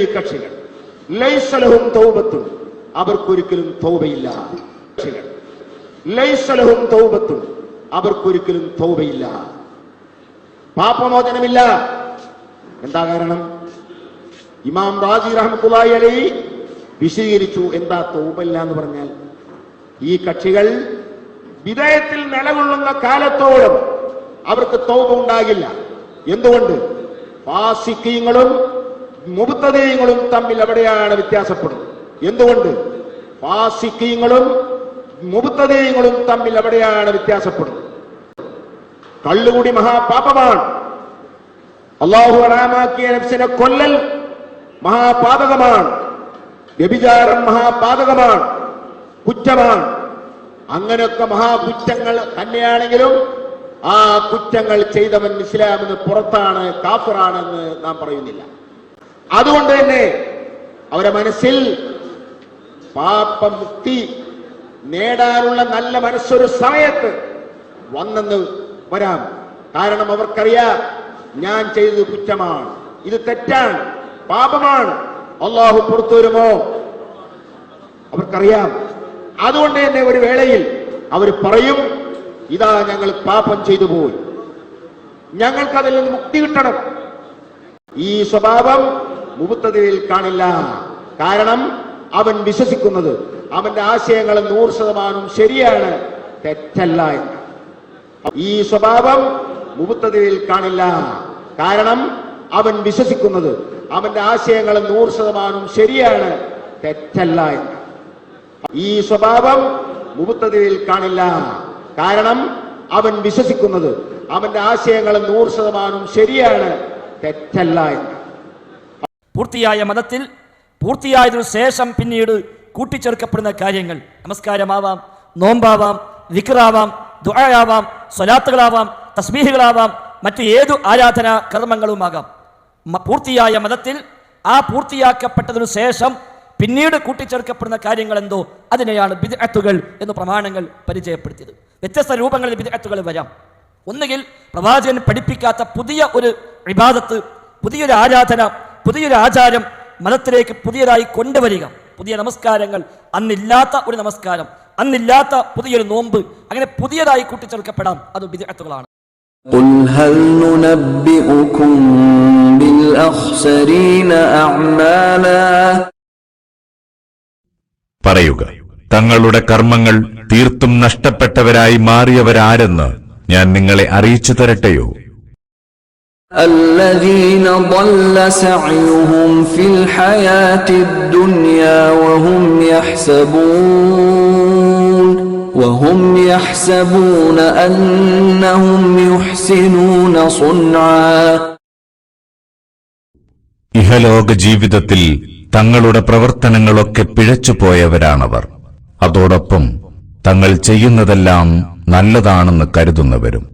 ഈ കക്ഷികൾ ലൈസ ലഹും തൗബത്തുൻ, അവർക്കൊരിക്കലും തൗബയില്ല. ലൈസ ലഹും തൗബത്തുൻ, അവർക്കൊരിക്കലും തൗബയില്ല, പാപമോചനമില്ല. എന്താ കാരണം? ഇമാം റാസി റഹ്മത്തുള്ളാഹി അലൈഹി വിശദീകരിച്ചു എന്താ തൗബയില്ല എന്ന് പറഞ്ഞാൽ. ഈ കക്ഷികൾ വിദയത്തിൽ നിലകൊള്ളുന്ന കാലത്തോളം അവർക്ക് തൗബ ഉണ്ടാകില്ല. എന്തുകൊണ്ട്? ഫാസിഖീങ്ങളും മുബ്തദീങ്ങളും തമ്മിൽ അവിടെയാണ് വ്യത്യാസപ്പെടുന്നത്. എന്തുകൊണ്ട്? ഫാസിഖീങ്ങളും മുബ്തദീങ്ങളും തമ്മിൽ അവിടെയാണ് വ്യത്യാസപ്പെടുന്നത്. കള്ളുകൂടി മഹാപാപമാണ്. അല്ലാഹു ഹറാമാക്കിയ നഫ്സിനെ കൊല്ലൽ മഹാപാതകമാണ്. വ്യഭിചാരം മഹാപാതകമാണ്, കുറ്റമാണ്. അങ്ങനെയൊക്കെ മഹാകുറ്റങ്ങൾ തന്നെയാണെങ്കിലും ആ കുറ്റങ്ങൾ ചെയ്തവൻ ഇസ്ലാമിന് പുറത്താണ്, കാഫിറാണെന്ന് നാം പറയുന്നില്ല. അതുകൊണ്ട് തന്നെ അവരുടെ മനസ്സിൽ പാപമുക്തി നേടാനുള്ള നല്ല മനസ്സൊരു സമയത്ത് വന്നെന്ന് വരാം. കാരണം അവർക്കറിയാം ഞാൻ ചെയ്തത് കുറ്റമാണ്, ഇത് തെറ്റാണ്, പാപമാണ്, അള്ളാഹു പുറത്തു വരുമോ അവർക്കറിയാം. അതുകൊണ്ട് തന്നെ ഒരു വേളയിൽ അവർ പറയും, ഇതാ ഞങ്ങൾ പാപം ചെയ്തു പോയി, ഞങ്ങൾക്കതിൽ നിന്ന് മുക്തി കിട്ടണം. ഈ സ്വഭാവം മുബ്തദിയിൽ കാണില്ല. കാരണം അവൻ വിശ്വസിക്കുന്നത് അവന്റെ ആശയങ്ങൾ 100% ശരിയാണ്, തെറ്റല്ല എന്ന്. ഈ സ്വഭാവം മുബ്തദിയിൽ കാണില്ല. കാരണം അവൻ വിശ്വസിക്കുന്നത് അവന്റെ ആശയങ്ങൾ 100% ശരിയാണ്, തെറ്റല്ല എന്ന്. ഈ സ്വഭാവം മുബ്തദിയിൽ കാണില്ല. കാരണം അവൻ വിശ്വസിക്കുന്നത് അവന്റെ ആശയങ്ങൾ 100% ശരിയാണ്, തെറ്റല്ല എന്ന്. പൂർത്തിയായ മതത്തിൽ പൂർത്തിയായതിനു ശേഷം പിന്നീട് കൂട്ടിച്ചേർക്കപ്പെടുന്ന കാര്യങ്ങൾ നമസ്കാരമാവാം, നോമ്പാവാം, ദിക്റാവാം, ദുആയാവാം, സ്വലാത്തുകളാവാം, തസ്ബീഹുകളാവാം, മറ്റു ഏതു ആരാധനാ കർമ്മങ്ങളുമാകാം. പൂർത്തിയായ മതത്തിൽ ആ പൂർത്തിയാക്കപ്പെട്ടതിനു ശേഷം പിന്നീട് കൂട്ടിച്ചേർക്കപ്പെടുന്ന കാര്യങ്ങൾ എന്തോ അതിനെയാണ് ബിദ്അത്തുകൾ എന്ന് പ്രമാണങ്ങൾ പരിചയപ്പെടുത്തിയത്. വ്യത്യസ്ത രൂപങ്ങളിൽ ബിദ്അത്തുകൾ വരാം. ഒന്നുകിൽ പ്രവാചകൻ പഠിപ്പിക്കാത്ത പുതിയ ഒരു ഇബാദത്ത്, പുതിയൊരു ആരാധന, പുതിയൊരു ആചാരം മതത്തിലേക്ക് പുതിയതായി കൊണ്ടുവരിക. പുതിയ നമസ്കാരങ്ങൾ, അന്നില്ലാത്ത ഒരു നമസ്കാരം, അന്നില്ലാത്ത പുതിയൊരു നോമ്പ്, അങ്ങനെ പുതിയതായി കൂട്ടിച്ചേർക്കപ്പെടാം. അത് ബിദ്അത്തുകളാണ്. ഖുൽ ഹൽ നുനബ്ബിഉകും ബിൽ അഖ്സരീന അഅ്മാലാ, പറയുക, തങ്ങളുടെ കർമ്മങ്ങൾ തീർത്തും നഷ്ടപ്പെട്ടവരായി മാറിയവരാരെന്ന് ഞാൻ നിങ്ങളെ അറിയിച്ചു തരട്ടെയോ? الذين ضل سعيهم في الحياة الدنيا وهم يحسبون أنهم يحسنون صنعا. ഇഹലോക ജീവിതത്തിൽ തങ്ങളുടെ പ്രവർത്തനങ്ങളൊക്കെ പിഴച്ചുപോയവരാണവർ. അതോടൊപ്പം തങ്ങൾ ചെയ്യുന്നതെല്ലാം നല്ലതാണെന്ന് കരുതുന്നവരും.